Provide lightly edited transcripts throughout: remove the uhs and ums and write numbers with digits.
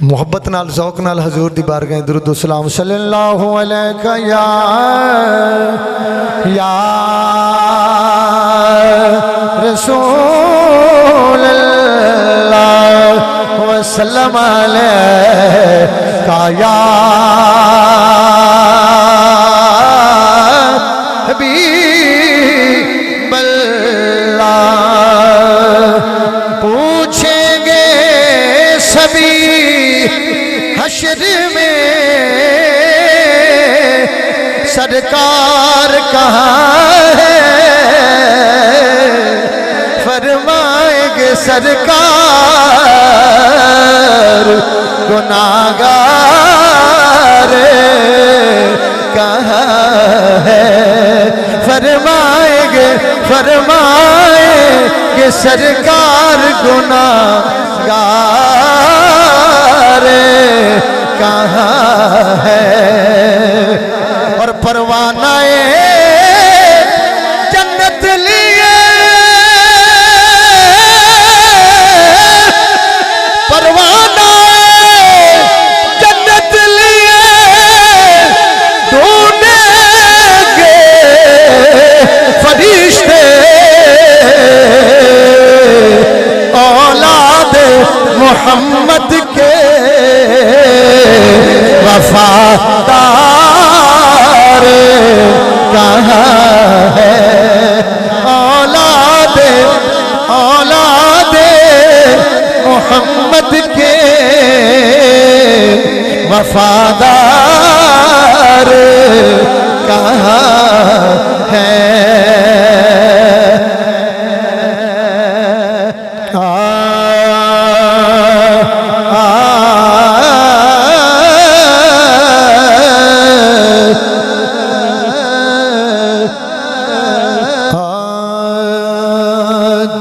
محبت نال ذوق نال حضور دی بارگاہ درود و سلام صلی اللہ علیہ یا رسول اللہ وسلم علیہ یا حبیب اللہ پوچھیں گے سبھی حشر میں سرکار کہاں ہے فرمائیں گے سرکار گناہگار کہاں ہے فرمائیں گے سرکار گناہگار کہاں ہے اور پروانہ جنت لیے پروانہ جنت لیے ڈھونڈیں گے فرشتے اولاد محمد کے وفادار کہاں ہے اولاد محمد کے وفادار کہاں ہے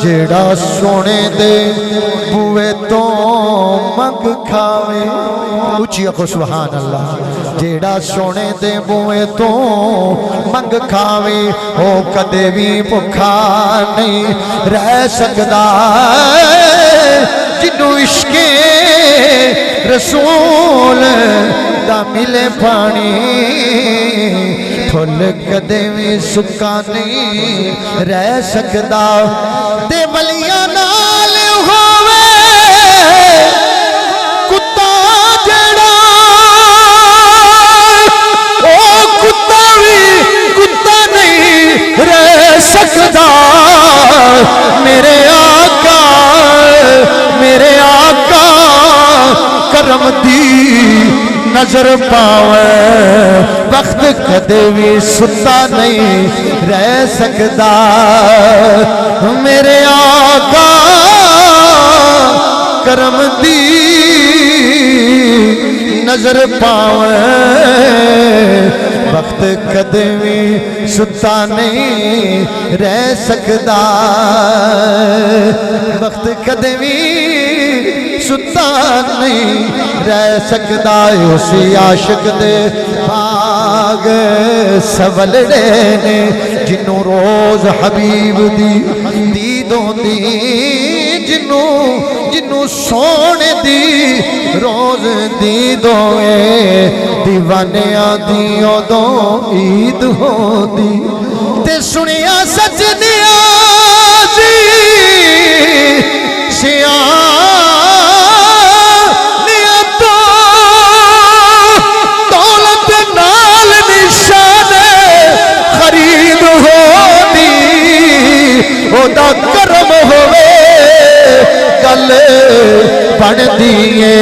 جیڑا سونے دے بوئے تو منگ کھاوے اچھی اکھو سبحان اللہ جیڑا سونے دے بوئے تو منگ کھاوے او کدے بھی بھکھا نہیں رہ سکدا جنوں عشق رسول دا ملے پانی پھل کدے بھی سکا نہیں رہ سکدا دے ملیاں نال ہووے کتا جڑا او کتا بھی کتا نہیں رہ سکدا میرے آقا کرم دی نظر پاوے وقت کدے بھی ستا نہیں رہ سکدا میرے آقا کرم دی نظر پاوے وقت کدے بھی ستا نہیں رہ سکدا وقت کدے بھی ستا نہیں رہ سکدا اسی عاشق دے باغ سولڑے نے جنوں روز حبیب دی دید ہوندی جنوں سونے دی روز دید ہوئے دیوانیاں دی اودوں عید ہوندی تے سنیا سچ دیا سی کرم ہوئے گل بن دیئے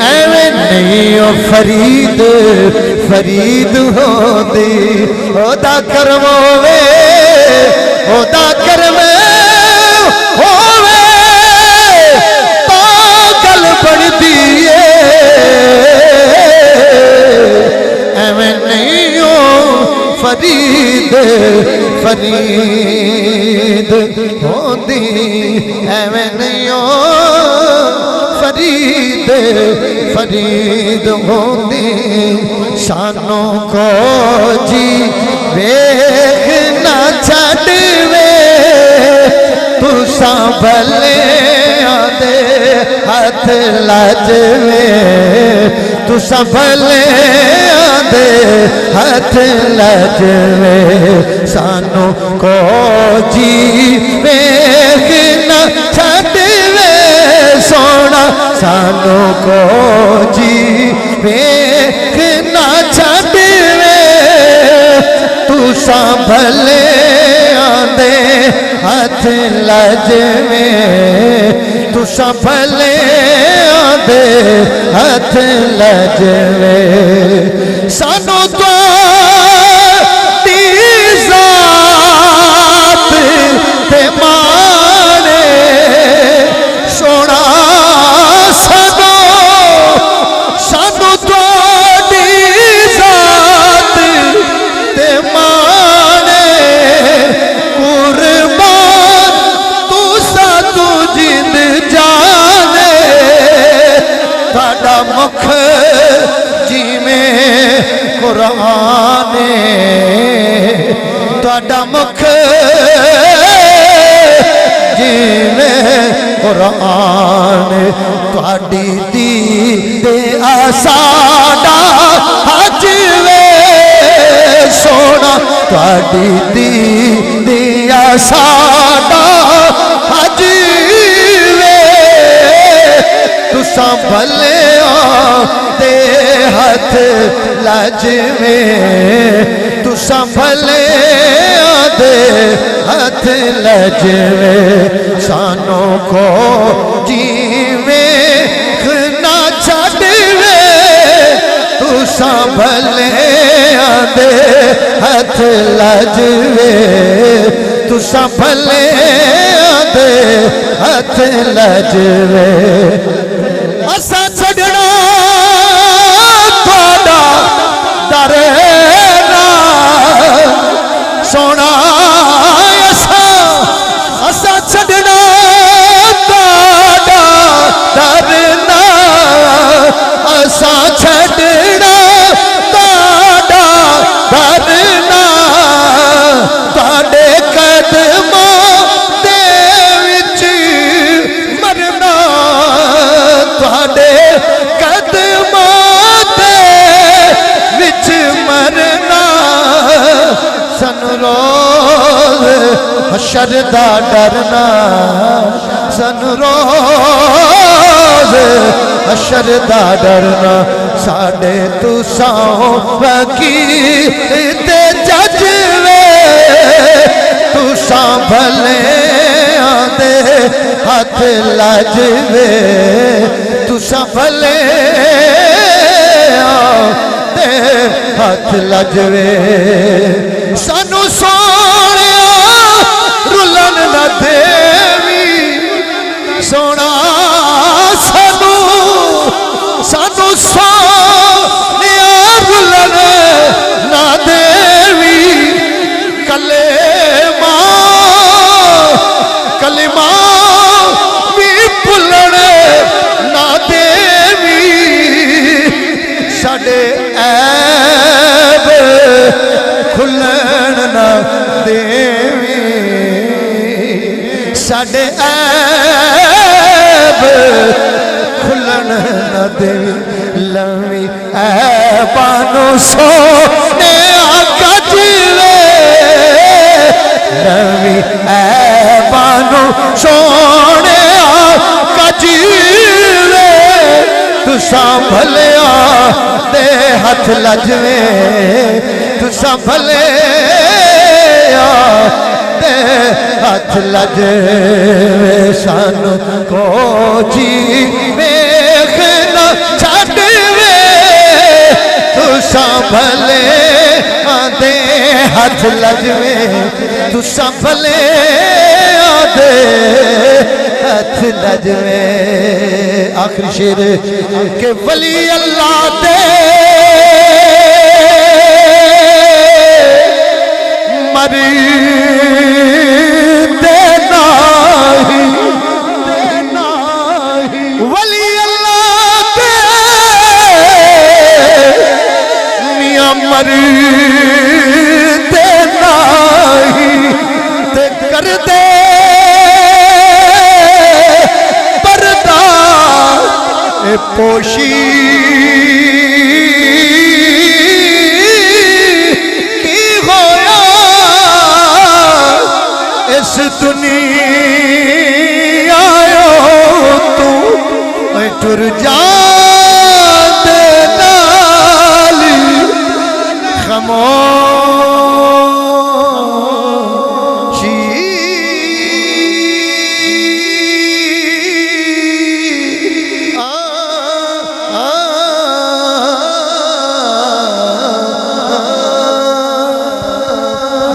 ایویں نہیں او فرید ہوندی او دا کرم ہوئے ہووے پاگل بن دیئے ایویں نہیں او فرید ہوندی ایویں نہیں او فرید ہوندی سانوں کو جی ویکھ نہ چھڈ وے تساں بھلے آدے ہاتھ لجوے تساں بھلیاں دے ہاتھ لجوے سانو کو جی ویکھ نہ چھڈوے سونا سانو کو جی ویکھ نہ چھڈوے تساں بھلیاں دے ہاتھ لجوے تساں بھلیاں دے ہاتھ لجوے سانو تواڈی ذات تے مانے سونا سانو تواڈی ذات تے مانے قربان تساں تو جند جانے تہاڈا مکھ جیویں قرآن تہاڈا مکھ جیویں قرآن تہاڈی دید ساڈا حج وے سونا تہاڈی دید ساڈا حج وے تساں بھلیاں دے ہاتھ لجوے تساں بھلیاں دے ہاتھ لجوے سانو کو جیویں نہ چھڈوے تساں بھلیاں دے ہاتھ لجوے تساں بھلیاں دے ہاتھ لجوے اساں چھڈنا تہاڈا در نہ سونا اساں چھڈنا تہاڈا در نہ اساں چھڈنا تہاڈا در نہ تہاڈے قدماں دے وچ مرنا تہاڈے قدماں دے وچ مرنا سن روز حشر دا ڈرنا سن روز حشر دا ڈرنا ساڈے تساں وکیل تے جج وے تساں بھلیاں دے ہاتھ لجوے تساں بھلیاں دے ہاتھ لجوے سانو سونیا رلن نہ دیوی سونا سانو سونیا رلن نہ دیوی کلمہ بھی بھلن نہ دیوی ساڈے عیب کھلن نہ دیوی ساڈے عیب کھلن نہ دیوی لوی عیبانو سونے کجوے لوی عیبانو سونے کجوے تساں بھلیاں دے ہاتھ لجوے تساں بھلیاں دے ہاتھ لجوے سانو کو جی ویکھ نہ چھڈوے تساں بھلیاں دے ہاتھ لجوے تساں بھلیاں دے ہاتھ لجوے آخری شعر کہ ولی اللہ دے مری دینا ہی ولی اللہ دے میاں مری دینا ہی تے کر دے پردہ پوشی کی ہویا اس دنیا تو ٹر جا